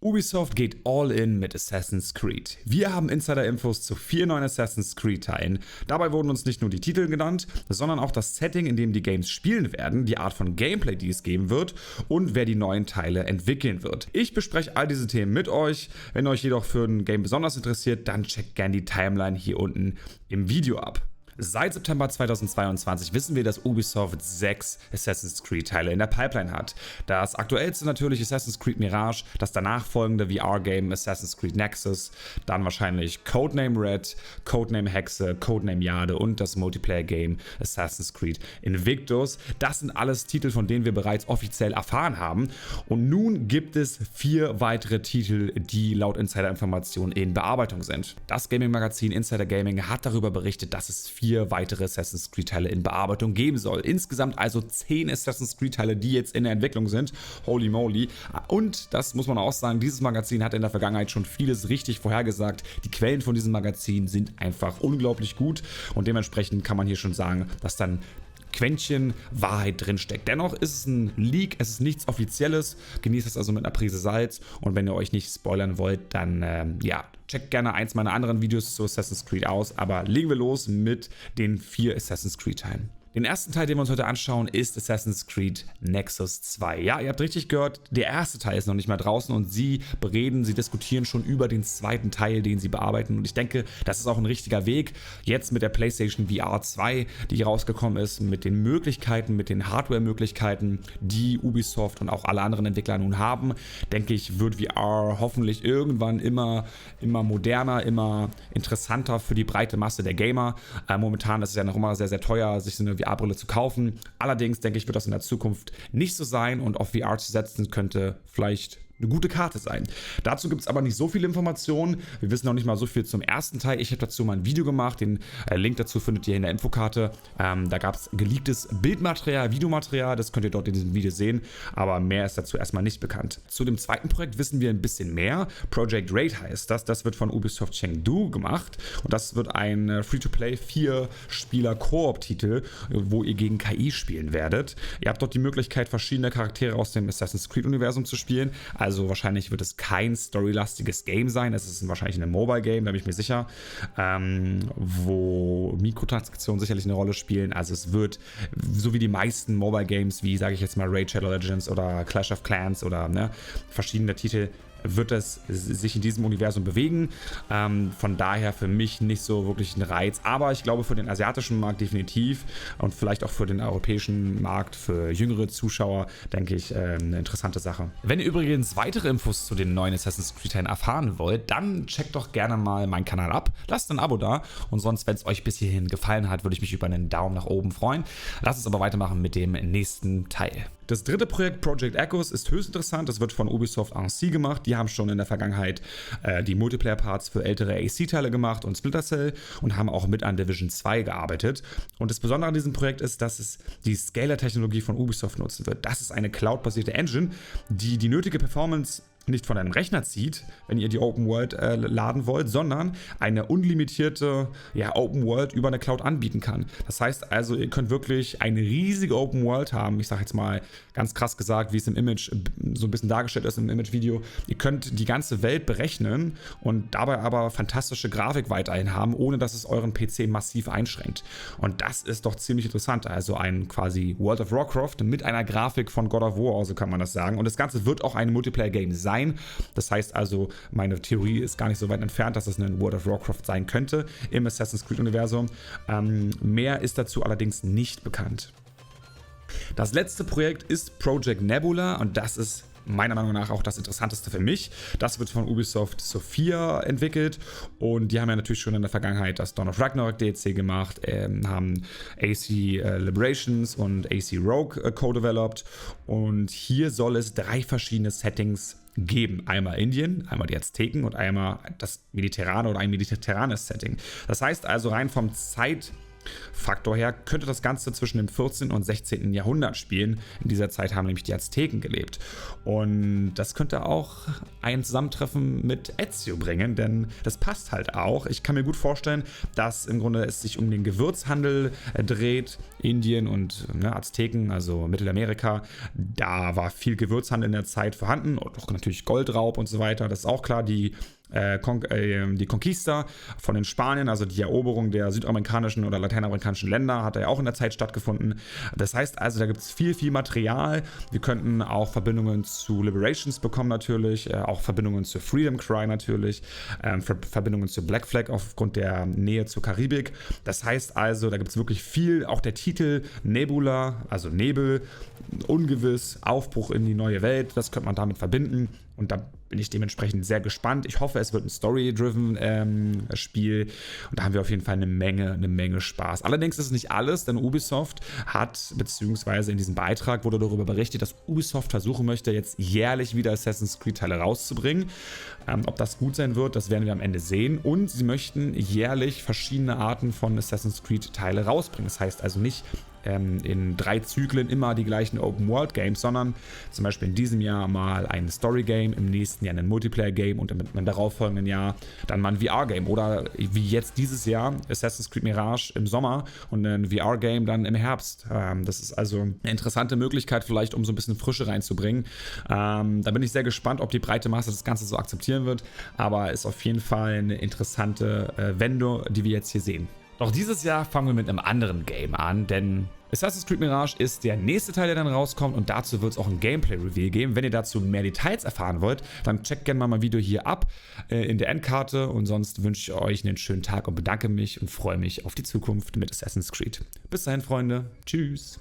Ubisoft geht all in mit Assassin's Creed. Wir haben Insider-Infos zu 4 neuen Assassin's Creed-Teilen. Dabei wurden uns nicht nur die Titel genannt, sondern auch das Setting, in dem die Games spielen werden, die Art von Gameplay, die es geben wird und wer die neuen Teile entwickeln wird. Ich bespreche all diese Themen mit euch. Wenn euch jedoch für ein Game besonders interessiert, dann checkt gerne die Timeline hier unten im Video ab. Seit September 2022 wissen wir, dass Ubisoft 6 Assassin's Creed Teile in der Pipeline hat. Das aktuellste natürlich Assassin's Creed Mirage, das danach folgende VR-Game Assassin's Creed Nexus, dann wahrscheinlich Codename Red, Codename Hexe, Codename Jade und das Multiplayer-Game Assassin's Creed Invictus. Das sind alles Titel, von denen wir bereits offiziell erfahren haben. Und nun gibt es 4 weitere Titel, die laut Insider-Informationen in Bearbeitung sind. Das Gaming-Magazin Insider Gaming hat darüber berichtet, dass es 4 weitere Assassin's Creed Teile in Bearbeitung geben soll. Insgesamt also 10 Assassin's Creed Teile, die jetzt in der Entwicklung sind. Holy moly. Und das muss man auch sagen, dieses Magazin hat in der Vergangenheit schon vieles richtig vorhergesagt. Die Quellen von diesem Magazin sind einfach unglaublich gut und dementsprechend kann man hier schon sagen, dass dann Quäntchen Wahrheit drinsteckt. Dennoch ist es ein Leak, es ist nichts Offizielles. Genießt es also mit einer Prise Salz und wenn ihr euch nicht spoilern wollt, dann checkt gerne eins meiner anderen Videos zu Assassin's Creed aus. Aber legen wir los mit den 4 Assassin's Creed Teilen. Den ersten Teil, den wir uns heute anschauen, ist Assassin's Creed Nexus 2. Ja, ihr habt richtig gehört, der erste Teil ist noch nicht mal draußen und sie diskutieren schon über den zweiten Teil, den sie bearbeiten. Und ich denke, das ist auch ein richtiger Weg. Jetzt mit der PlayStation VR 2, die rausgekommen ist, mit den Möglichkeiten, mit den Hardware-Möglichkeiten, die Ubisoft und auch alle anderen Entwickler nun haben, denke ich, wird VR hoffentlich irgendwann immer moderner, immer interessanter für die breite Masse der Gamer. Momentan ist es ja noch immer sehr, sehr teuer, sich so eine VR-Brille zu kaufen. Allerdings denke ich, wird das in der Zukunft nicht so sein und auf VR zu setzen könnte vielleicht eine gute Karte sein. Dazu gibt es aber nicht so viele Informationen. Wir wissen noch nicht mal so viel zum ersten Teil. Ich habe dazu mal ein Video gemacht. Den Link dazu findet ihr in der Infokarte. Da gab es geleaktes Bildmaterial, Videomaterial. Das könnt ihr dort in diesem Video sehen. Aber mehr ist dazu erstmal nicht bekannt. Zu dem zweiten Projekt wissen wir ein bisschen mehr. Project Raid heißt das. Das wird von Ubisoft Chengdu gemacht. Und das wird ein Free-to-Play 4-Spieler-Koop-Titel, wo ihr gegen KI spielen werdet. Ihr habt dort die Möglichkeit, verschiedene Charaktere aus dem Assassin's Creed-Universum zu spielen. Also wahrscheinlich wird es kein storylastiges Game sein. Es ist wahrscheinlich ein Mobile-Game, da bin ich mir sicher, wo Mikrotransaktionen sicherlich eine Rolle spielen. Also es wird, so wie die meisten Mobile-Games, wie sage ich jetzt mal Raid Shadow Legends oder Clash of Clans oder verschiedene Titel, wird es sich in diesem Universum bewegen. Von daher für mich nicht so wirklich ein Reiz. Aber ich glaube für den asiatischen Markt definitiv und vielleicht auch für den europäischen Markt, für jüngere Zuschauer, denke ich, eine interessante Sache. Wenn ihr übrigens weitere Infos zu den neuen Assassin's Creed Teilen erfahren wollt, dann checkt doch gerne mal meinen Kanal ab. Lasst ein Abo da und sonst, wenn es euch bis hierhin gefallen hat, würde ich mich über einen Daumen nach oben freuen. Lasst uns aber weitermachen mit dem nächsten Teil. Das dritte Projekt, Project Echoes, ist höchst interessant. Das wird von Ubisoft Annecy gemacht. Die haben schon in der Vergangenheit die Multiplayer-Parts für ältere AC-Teile gemacht und Splinter Cell und haben auch mit an Division 2 gearbeitet. Und das Besondere an diesem Projekt ist, dass es die Scalar-Technologie von Ubisoft nutzen wird. Das ist eine Cloud-basierte Engine, die die nötige Performance nicht von einem Rechner zieht, wenn ihr die Open World laden wollt, sondern eine unlimitierte Open World über eine Cloud anbieten kann. Das heißt also, ihr könnt wirklich eine riesige Open World haben. Ich sage jetzt mal ganz krass gesagt, wie es im Image so ein bisschen dargestellt ist im Image-Video. Ihr könnt die ganze Welt berechnen und dabei aber fantastische Grafik weiterhin haben, ohne dass es euren PC massiv einschränkt. Und das ist doch ziemlich interessant. Also ein quasi World of Warcraft mit einer Grafik von God of War, so kann man das sagen. Und das Ganze wird auch ein Multiplayer-Game sein. Das heißt also, meine Theorie ist gar nicht so weit entfernt, dass es ein World of Warcraft sein könnte im Assassin's Creed-Universum. Mehr ist dazu allerdings nicht bekannt. Das letzte Projekt ist Project Nebula und das ist meiner Meinung nach auch das Interessanteste für mich. Das wird von Ubisoft Sophia entwickelt und die haben ja natürlich schon in der Vergangenheit das Dawn of Ragnarok DLC gemacht, haben AC Liberations und AC Rogue co-developed und hier soll es 3 verschiedene Settings geben. Einmal Indien, einmal die Azteken und einmal das mediterrane oder ein mediterranes Setting. Das heißt also rein vom Faktor her könnte das Ganze zwischen dem 14. und 16. Jahrhundert spielen. In dieser Zeit haben nämlich die Azteken gelebt. Und das könnte auch ein Zusammentreffen mit Ezio bringen, denn das passt halt auch. Ich kann mir gut vorstellen, dass im Grunde es sich um den Gewürzhandel dreht. Indien und Azteken, also Mittelamerika, da war viel Gewürzhandel in der Zeit vorhanden und auch natürlich Goldraub und so weiter. Das ist auch klar, die Conquista von den Spaniern, also die Eroberung der südamerikanischen oder lateinamerikanischen Länder, hat ja auch in der Zeit stattgefunden. Das heißt also, da gibt es viel, viel Material. Wir könnten auch Verbindungen zu Liberations bekommen natürlich, auch Verbindungen zu Freedom Cry natürlich, Verbindungen zu Black Flag aufgrund der Nähe zur Karibik. Das heißt also, da gibt es wirklich viel, auch der Titel Nebula, also Nebel, ungewiss, Aufbruch in die neue Welt, das könnte man damit verbinden. Und da bin ich dementsprechend sehr gespannt. Ich hoffe, es wird ein Story-driven Spiel. Und da haben wir auf jeden Fall eine Menge Spaß. Allerdings ist es nicht alles, denn Ubisoft hat, beziehungsweise in diesem Beitrag wurde darüber berichtet, dass Ubisoft versuchen möchte, jetzt jährlich wieder Assassin's Creed-Teile rauszubringen. Ob das gut sein wird, das werden wir am Ende sehen. Und sie möchten jährlich verschiedene Arten von Assassin's Creed-Teile rausbringen. Das heißt also nicht in 3 Zyklen immer die gleichen Open-World-Games, sondern zum Beispiel in diesem Jahr mal ein Story-Game, im nächsten Jahr ein Multiplayer-Game und im darauffolgenden Jahr dann mal ein VR-Game. Oder wie jetzt dieses Jahr Assassin's Creed Mirage im Sommer und ein VR-Game dann im Herbst. Das ist also eine interessante Möglichkeit vielleicht, um so ein bisschen Frische reinzubringen. Da bin ich sehr gespannt, ob die breite Masse das Ganze so akzeptieren wird, aber ist auf jeden Fall eine interessante Wendung, die wir jetzt hier sehen. Doch dieses Jahr fangen wir mit einem anderen Game an, denn Assassin's Creed Mirage ist der nächste Teil, der dann rauskommt und dazu wird es auch ein Gameplay-Reveal geben. Wenn ihr dazu mehr Details erfahren wollt, dann checkt gerne mal mein Video hier ab in der Endkarte und sonst wünsche ich euch einen schönen Tag und bedanke mich und freue mich auf die Zukunft mit Assassin's Creed. Bis dahin, Freunde. Tschüss.